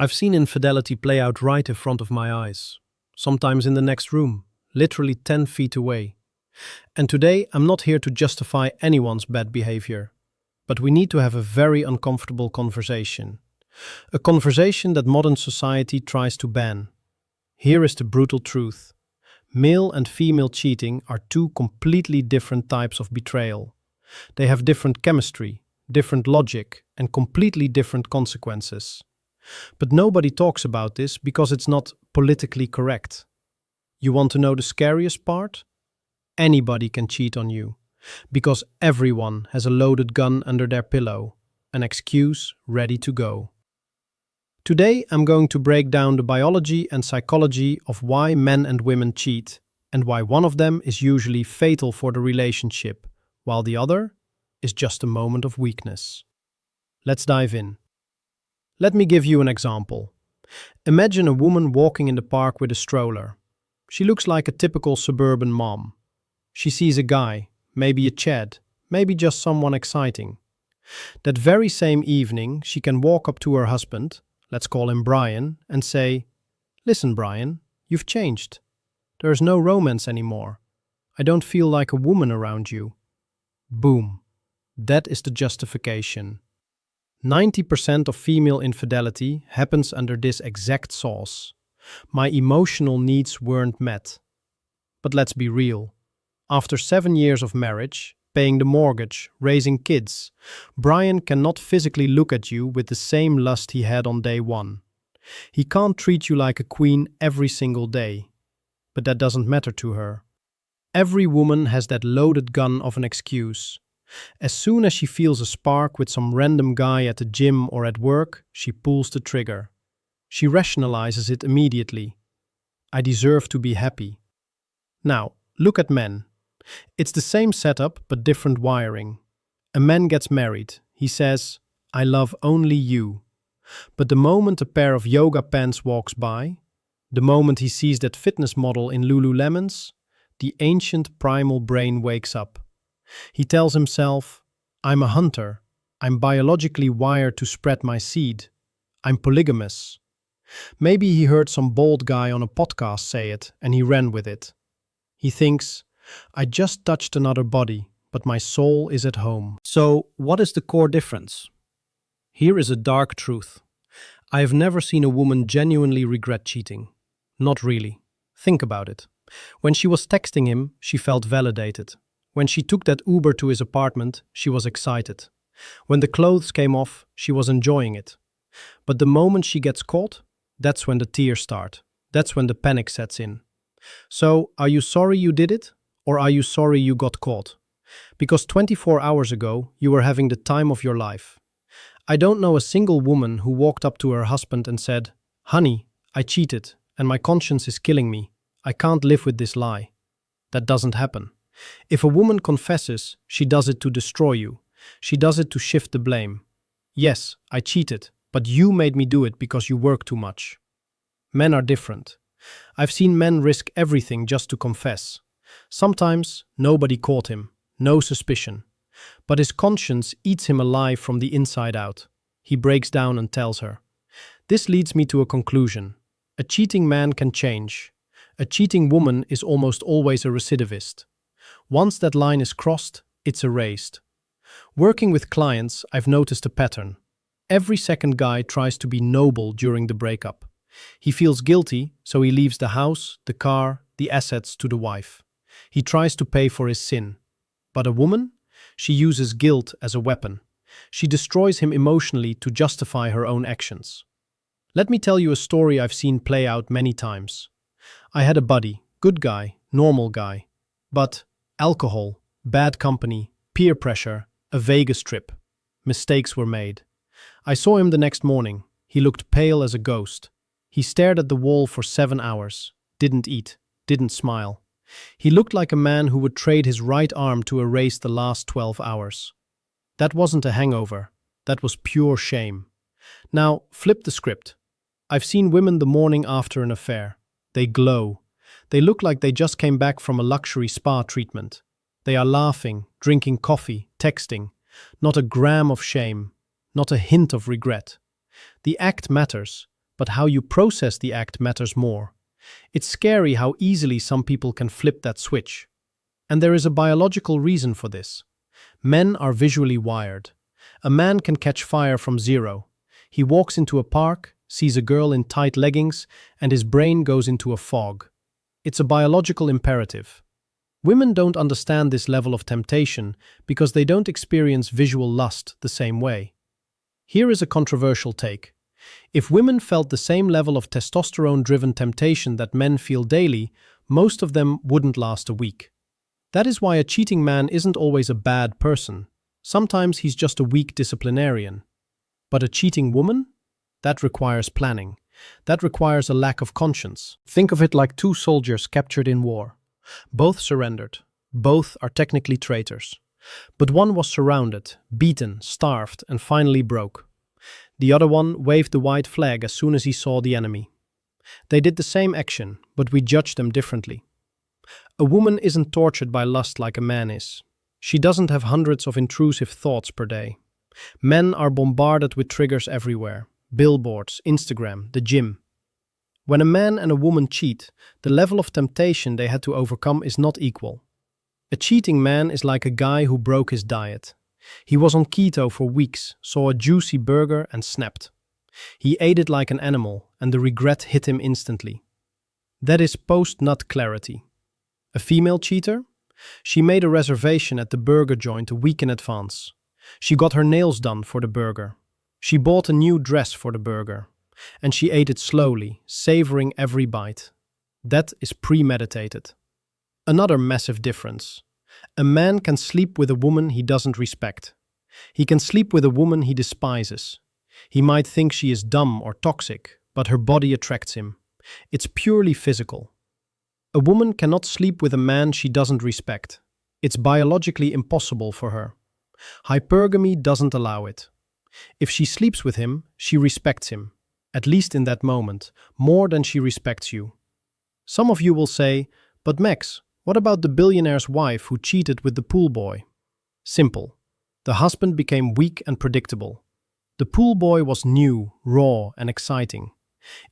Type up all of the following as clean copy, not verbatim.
I've seen infidelity play out right in front of my eyes, sometimes in the next room, literally 10 feet away. And today, I'm not here to justify anyone's bad behavior, but we need to have a very uncomfortable conversation. A conversation that modern society tries to ban. Here is the brutal truth. Male and female cheating are two completely different types of betrayal. They have different chemistry, different logic, and completely different consequences. But nobody talks about this because it's not politically correct. You want to know the scariest part? Anybody can cheat on you, because everyone has a loaded gun under their pillow, an excuse ready to go. Today I'm going to break down the biology and psychology of why men and women cheat, and why one of them is usually fatal for the relationship, while the other is just a moment of weakness. Let's dive in. Let me give you an example. Imagine a woman walking in the park with a stroller. She looks like a typical suburban mom. She sees a guy, maybe a Chad, maybe just someone exciting. That very same evening, she can walk up to her husband, let's call him Brian, and say, "Listen, Brian, you've changed. There's no romance anymore. I don't feel like a woman around you." Boom. That is the justification. 90% of female infidelity happens under this exact sauce. My emotional needs weren't met. But let's be real. After 7 years of marriage, paying the mortgage, raising kids, Brian cannot physically look at you with the same lust he had on day one. He can't treat you like a queen every single day. But that doesn't matter to her. Every woman has that loaded gun of an excuse. As soon as she feels a spark with some random guy at the gym or at work, she pulls the trigger. She rationalizes it immediately. I deserve to be happy. Now, look at men. It's the same setup but different wiring. A man gets married. He says, "I love only you." But the moment a pair of yoga pants walks by, the moment he sees that fitness model in Lululemons, the ancient primal brain wakes up. He tells himself, "I'm a hunter. I'm biologically wired to spread my seed. I'm polygamous." Maybe he heard some bald guy on a podcast say it and he ran with it. He thinks, "I just touched another body, but my soul is at home." So, what is the core difference? Here is a dark truth. I have never seen a woman genuinely regret cheating. Not really. Think about it. When she was texting him, she felt validated. When she took that Uber to his apartment, she was excited. When the clothes came off, she was enjoying it. But the moment she gets caught, that's when the tears start. That's when the panic sets in. So, are you sorry you did it? Or are you sorry you got caught? Because 24 hours ago, you were having the time of your life. I don't know a single woman who walked up to her husband and said, "Honey, I cheated, and my conscience is killing me. I can't live with this lie." That doesn't happen. If a woman confesses, she does it to destroy you. She does it to shift the blame. "Yes, I cheated, but you made me do it because you work too much." Men are different. I've seen men risk everything just to confess. Sometimes nobody caught him, no suspicion. But his conscience eats him alive from the inside out. He breaks down and tells her. This leads me to a conclusion. A cheating man can change. A cheating woman is almost always a recidivist. Once that line is crossed, it's erased. Working with clients, I've noticed a pattern. Every second guy tries to be noble during the breakup. He feels guilty, so he leaves the house, the car, the assets to the wife. He tries to pay for his sin. But a woman? She uses guilt as a weapon. She destroys him emotionally to justify her own actions. Let me tell you a story I've seen play out many times. I had a buddy, good guy, normal guy. But alcohol, bad company, peer pressure, a Vegas trip. Mistakes were made. I saw him the next morning. He looked pale as a ghost. He stared at the wall for 7 hours, didn't eat, didn't smile. He looked like a man who would trade his right arm to erase the last 12 hours. That wasn't a hangover. That was pure shame. Now, flip the script. I've seen women the morning after an affair. They glow. They look like they just came back from a luxury spa treatment. They are laughing, drinking coffee, texting. Not a gram of shame. Not a hint of regret. The act matters, but how you process the act matters more. It's scary how easily some people can flip that switch. And there is a biological reason for this. Men are visually wired. A man can catch fire from zero. He walks into a park, sees a girl in tight leggings, and his brain goes into a fog. It's a biological imperative. Women don't understand this level of temptation because they don't experience visual lust the same way. Here is a controversial take. If women felt the same level of testosterone-driven temptation that men feel daily, most of them wouldn't last a week. That is why a cheating man isn't always a bad person. Sometimes he's just a weak disciplinarian. But a cheating woman? That requires planning. That requires a lack of conscience. Think of it like two soldiers captured in war. Both surrendered. Both are technically traitors. But one was surrounded, beaten, starved, and finally broke. The other one waved the white flag as soon as he saw the enemy. They did the same action, but we judge them differently. A woman isn't tortured by lust like a man is. She doesn't have hundreds of intrusive thoughts per day. Men are bombarded with triggers everywhere. Billboards, Instagram, the gym. When a man and a woman cheat, the level of temptation they had to overcome is not equal. A cheating man is like a guy who broke his diet. He was on keto for weeks, saw a juicy burger and snapped. He ate it like an animal, and the regret hit him instantly. That is post-nut clarity. A female cheater? She made a reservation at the burger joint a week in advance. She got her nails done for the burger. She bought a new dress for the burger. And she ate it slowly, savoring every bite. That is premeditated. Another massive difference. A man can sleep with a woman he doesn't respect. He can sleep with a woman he despises. He might think she is dumb or toxic, but her body attracts him. It's purely physical. A woman cannot sleep with a man she doesn't respect. It's biologically impossible for her. Hypergamy doesn't allow it. If she sleeps with him, she respects him. At least in that moment, more than she respects you. Some of you will say, but Max, what about the billionaire's wife who cheated with the pool boy? Simple. The husband became weak and predictable. The pool boy was new, raw, and exciting.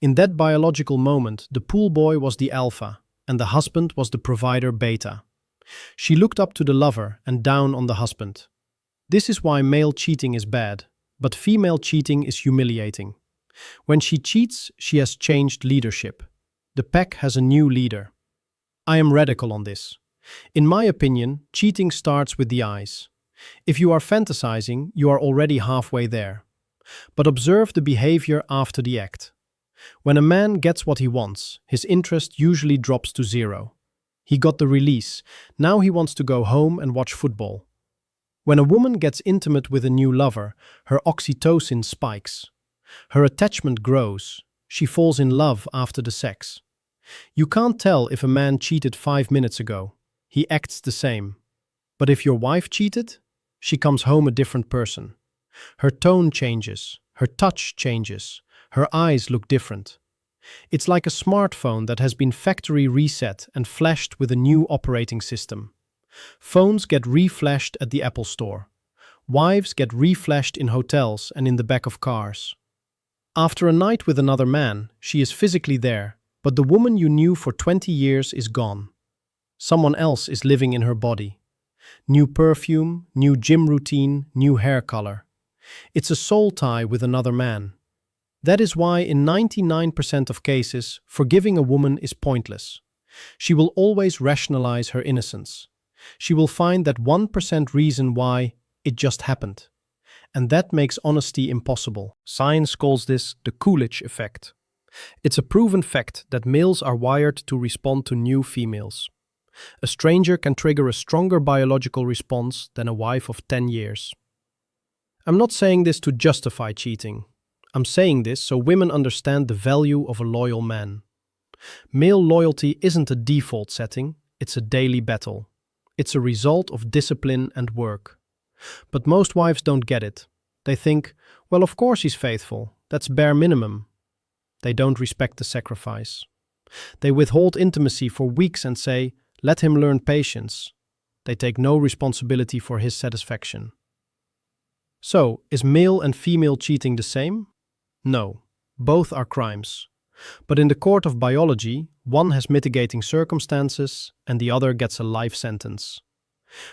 In that biological moment, the pool boy was the alpha, and the husband was the provider beta. She looked up to the lover and down on the husband. This is why male cheating is bad, but female cheating is humiliating. When she cheats, she has changed leadership. The pack has a new leader. I am radical on this. In my opinion, cheating starts with the eyes. If you are fantasizing, you are already halfway there. But observe the behavior after the act. When a man gets what he wants, his interest usually drops to zero. He got the release. Now he wants to go home and watch football. When a woman gets intimate with a new lover, her oxytocin spikes. Her attachment grows. She falls in love after the sex. You can't tell if a man cheated 5 minutes ago. He acts the same. But if your wife cheated, she comes home a different person. Her tone changes. Her touch changes. Her eyes look different. It's like a smartphone that has been factory reset and flashed with a new operating system. Phones get reflashed at the Apple Store. Wives get reflashed in hotels and in the back of cars. After a night with another man, she is physically there, but the woman you knew for 20 years is gone. Someone else is living in her body. New perfume, new gym routine, new hair color. It's a soul tie with another man. That is why in 99% of cases, forgiving a woman is pointless. She will always rationalize her innocence. She will find that 1% reason why it just happened. And that makes honesty impossible. Science calls this the Coolidge Effect. It's a proven fact that males are wired to respond to new females. A stranger can trigger a stronger biological response than a wife of 10 years. I'm not saying this to justify cheating. I'm saying this so women understand the value of a loyal man. Male loyalty isn't a default setting, it's a daily battle. It's a result of discipline and work. But most wives don't get it. They think, well, of course he's faithful. That's bare minimum. They don't respect the sacrifice. They withhold intimacy for weeks and say, let him learn patience. They take no responsibility for his satisfaction. So, is male and female cheating the same? No. Both are crimes. But in the court of biology, one has mitigating circumstances and the other gets a life sentence.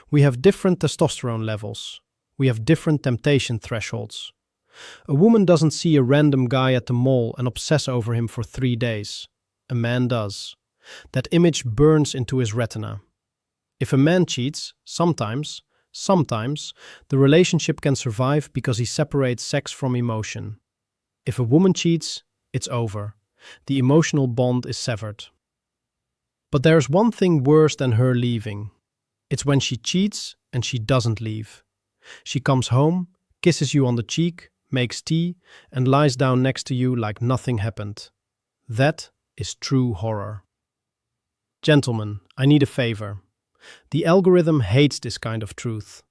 We have different testosterone levels. We have different temptation thresholds. A woman doesn't see a random guy at the mall and obsess over him for 3 days. A man does. That image burns into his retina. If a man cheats, sometimes, the relationship can survive because he separates sex from emotion. If a woman cheats, it's over. The emotional bond is severed. But there's one thing worse than her leaving. It's when she cheats and she doesn't leave. She comes home, kisses you on the cheek, makes tea, and lies down next to you like nothing happened. That is true horror. Gentlemen, I need a favor. The algorithm hates this kind of truth.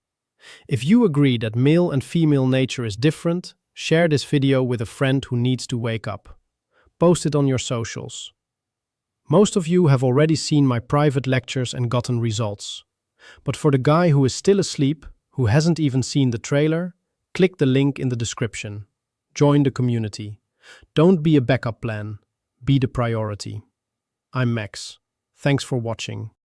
If you agree that male and female nature is different, share this video with a friend who needs to wake up. Post it on your socials. Most of you have already seen my private lectures and gotten results. But for the guy who is still asleep, who hasn't even seen the trailer, click the link in the description. Join the community. Don't be a backup plan. Be the priority. I'm Max. Thanks for watching.